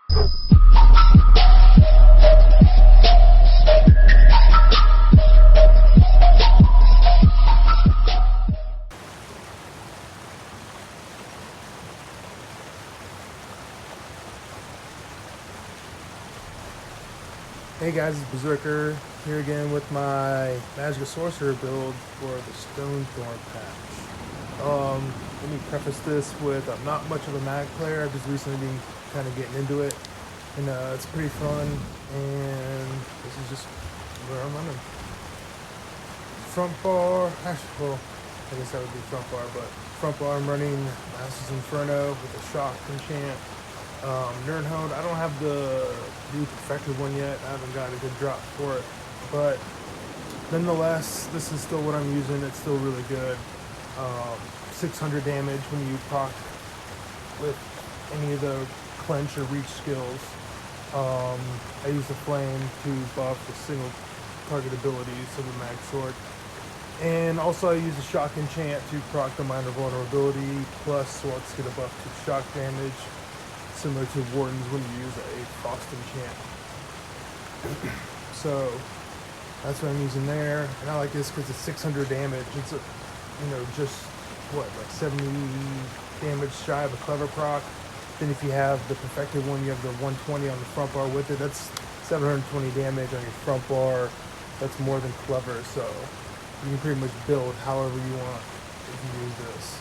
Hey guys, it's Berserker here again with my Mag Sorcerer build for the Stonethorn patch. Let me preface this with I'm not much of a mag player. I've just recently been kind of getting into it, and it's pretty fun. And this is just where I'm running. Front bar, actually, well, I guess that would be front bar, but front bar I'm running Master's Inferno with a shock enchant. Nerdhone, I don't have the new perfected one yet. I haven't got a good drop for it, but nonetheless, this is still what I'm using. It's still really good. 600 damage when you proc with any of the clench or reach skills. I use the flame to buff the single target abilities of the mag sword, and also I use the shock enchant to proc the minor vulnerability. Plus, sorcs get a buff to shock damage, similar to Wardens when you use a frost enchant. So that's what I'm using there, and I like this because it's 600 damage. It's a, just what, like 70 damage shy of a clever proc. Then if you have the perfected one, you have the 120 on the front bar with it. That's 720 damage on your front bar. That's more than clever, so you can pretty much build however you want if you use this.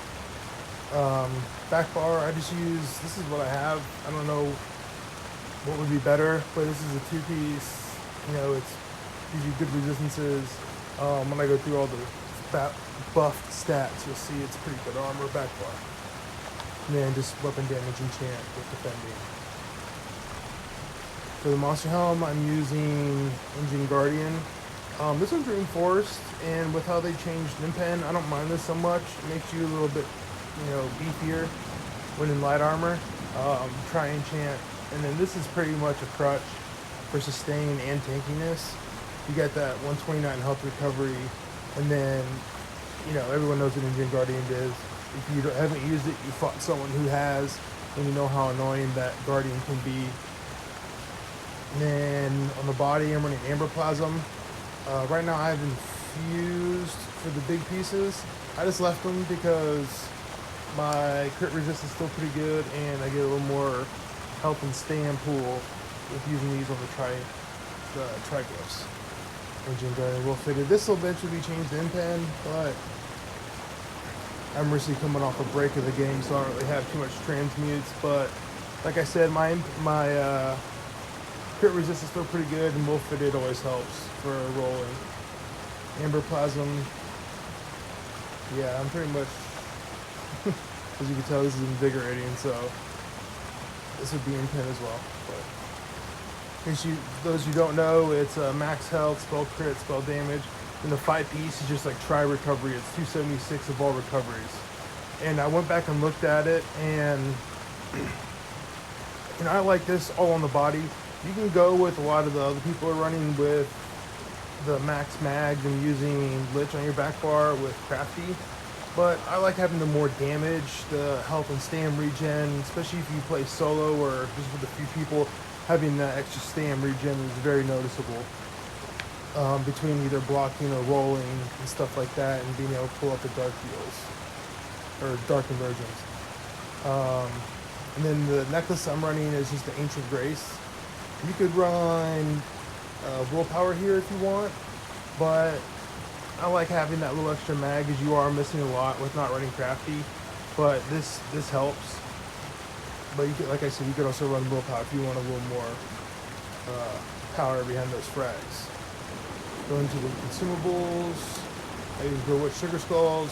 Back bar, I just use, this is what I have. I don't know what would be better, but this is a two-piece. It's gives you good resistances. When I go through all the buffed stats, you'll see it's pretty good armor back bar. And then just weapon damage enchant with defending. For the monster helm, I'm using Engine Guardian. This one's reinforced, and with how they changed Impen, I don't mind this so much. It makes you a little bit beefier when in light armor. Try enchant, and then this is pretty much a crutch for sustain and tankiness. You got that 129 health recovery, and then everyone knows what Engine Guardian is. If you haven't used it, you fought someone who has, and you know how annoying that Guardian can be. And then on the body, I'm running Amber Plasm. Right now I have infused for the big pieces. I just left them because my crit resist is still pretty good, and I get a little more health and stand pool with using these on the triglyphs. Engine Guardian will fit it. This will eventually be changed to Impen, but I'm recently coming off a break of the game, so I don't really have too much transmutes. But like I said, my crit resist is still pretty good, and will fit it always helps for rolling. Amber Plasm, yeah, I'm pretty much. As you can tell, this is invigorating, so this would be Impen as well. But in case those who don't know, it's max health, spell crit, spell damage, and the 5-piece is just like try recovery. It's 276 of all recoveries. And I went back and looked at it, and I like this all on the body. You can go with a lot of the other people are running with the max mag and using Lich on your back bar with Crafty. But I like having the more damage, the health and stam regen, especially if you play solo or just with a few people. Having that extra stam regen is very noticeable between either blocking or rolling and stuff like that, and being able to pull up the dark heals or dark conversions. And then the necklace I'm running is just the Ancient Grace. You could run willpower here if you want, but I like having that little extra mag, as you are missing a lot with not running Crafty, but this helps. But you could, like I said, you could also run willpower if you want a little more power behind those frags. Going to the consumables, I use Grow Witch Sugar Skulls.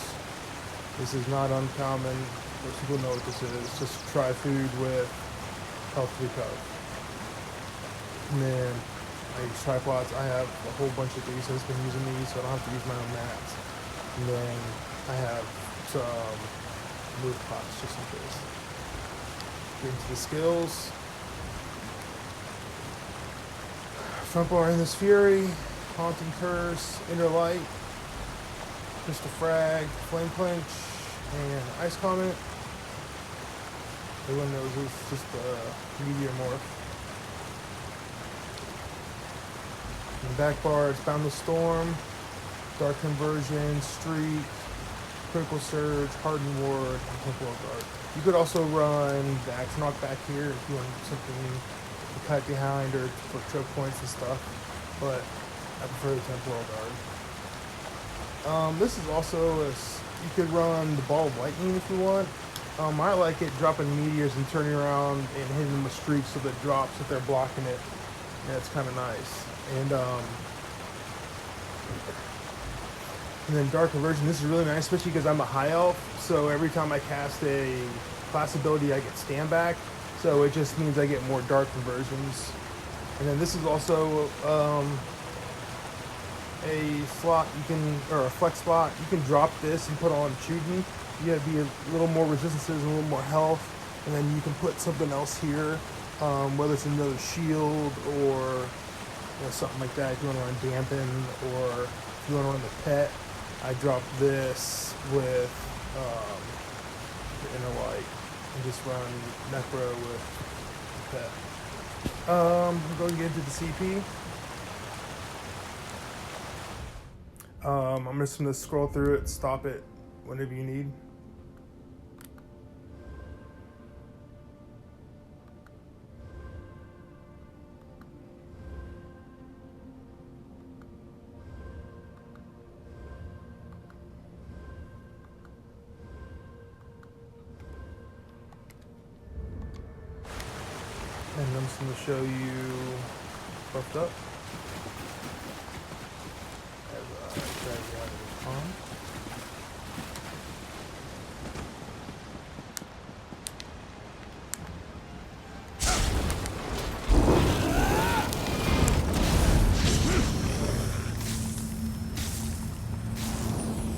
This is not uncommon. Most people know what this is. Just try food with health recover. And then I use tripods. I have a whole bunch of these. I've just been using these, so I don't have to use my own mats. And then I have some move pots just in case. Get into the skills. Front bar in this Fury, Haunting Curse, Inner Light, Crystal Frag, Flame Clench, and Ice Comet. Everyone knows it's just a Meteor Morph. And back bar, it's Boundless Storm, Dark Conversion, Streak, Critical Surge, Hardened Ward, and Temporal Guard. You could also run the Axe Knock back here if you want something to cut behind or for choke points and stuff, but I prefer the Temporal Guard. This is also, you could run the Ball of Lightning if you want. I like it dropping meteors and turning around and hitting them with streaks so that it drops if they're blocking it. Yeah, it's kind of nice. And then Dark Conversion, this is really nice, especially because I'm a high elf, so every time I cast a class ability I get stand back, so it just means I get more Dark Conversions. And then this is also a slot or a flex spot. You can drop this and put on shooting. You gotta be a little more resistances and a little more health, and then you can put something else here, whether it's another shield or something like that. If you want to run dampen, or if you want to run the pet, I drop this with the inner light and just run necro with the pet. I'm going to get into the CP. I'm just going to scroll through it, stop it whenever you need. And I'm just going to show you buffed up as I drag you out of the pond.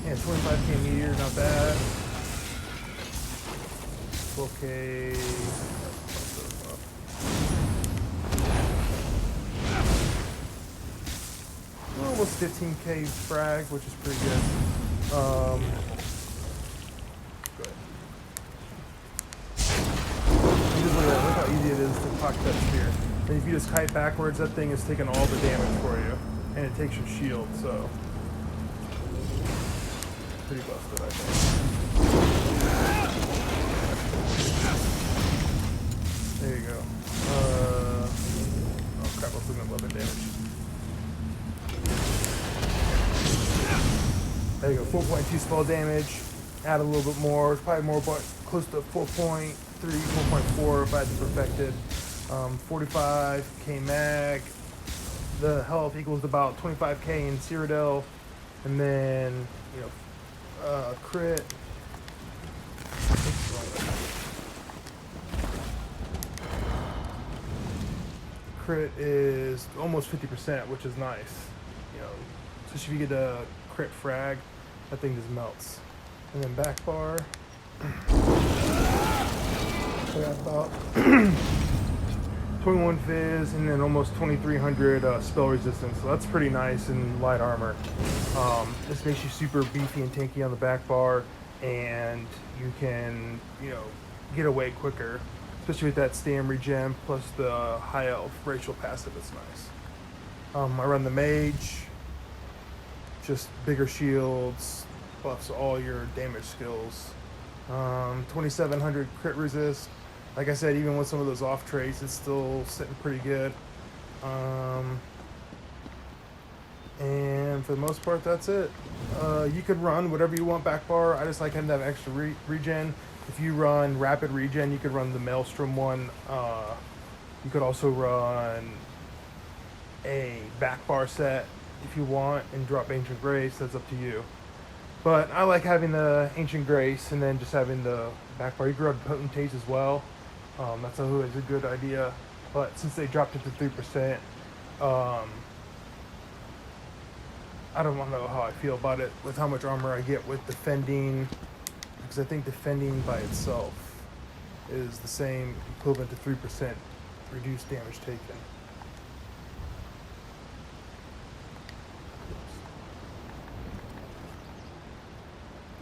Yeah, 25k meteor, not bad. 12k. Almost 15k frag, which is pretty good. Look how easy it is to pocket that spear. And if you just kite backwards, that thing is taking all the damage for you, and it takes your shield. So pretty busted, I think. There you go. Oh crap! I was looking at weapon damage. There you go, 4.2 spell damage. Add a little bit more. It's probably more, but close to 4.3, 4.4 if I had to perfect it. 45k mag. The health equals about 25k in Cyrodiil, and then crit. Crit is almost 50%, which is nice. Especially if you get a crit frag, that thing just melts. And then back bar, I got about 21 fizz and then almost 2300 spell resistance. So that's pretty nice in light armor. This makes you super beefy and tanky on the back bar, and you can get away quicker, especially with that stam regen plus the high elf racial passive. It's nice. I run the mage. Just bigger shields, buffs all your damage skills. 2700 crit resist. Like I said, even with some of those off traits, it's still sitting pretty good. And for the most part, that's it. You could run whatever you want back bar. I just like having that extra regen. If you run rapid regen, you could run the Maelstrom one. You could also run a back bar set if you want and drop Ancient Grace. That's up to you, but I like having the Ancient Grace and then just having the back bar. You could run Potentates as well. That's always a good idea, but since they dropped it to 3%, I don't know how I feel about it with how much armor I get with defending, because I think defending by itself is the same equivalent to 3% reduced damage taken.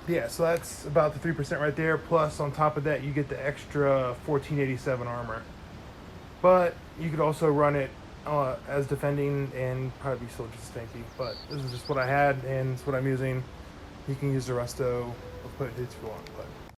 Yeah, so that's about the 3% right there. Plus, on top of that, you get the extra 1487 armor. But you could also run it as defending and probably still just tanky. But this is just what I had, and it's what I'm using. You can use the resto of put hits if you want, but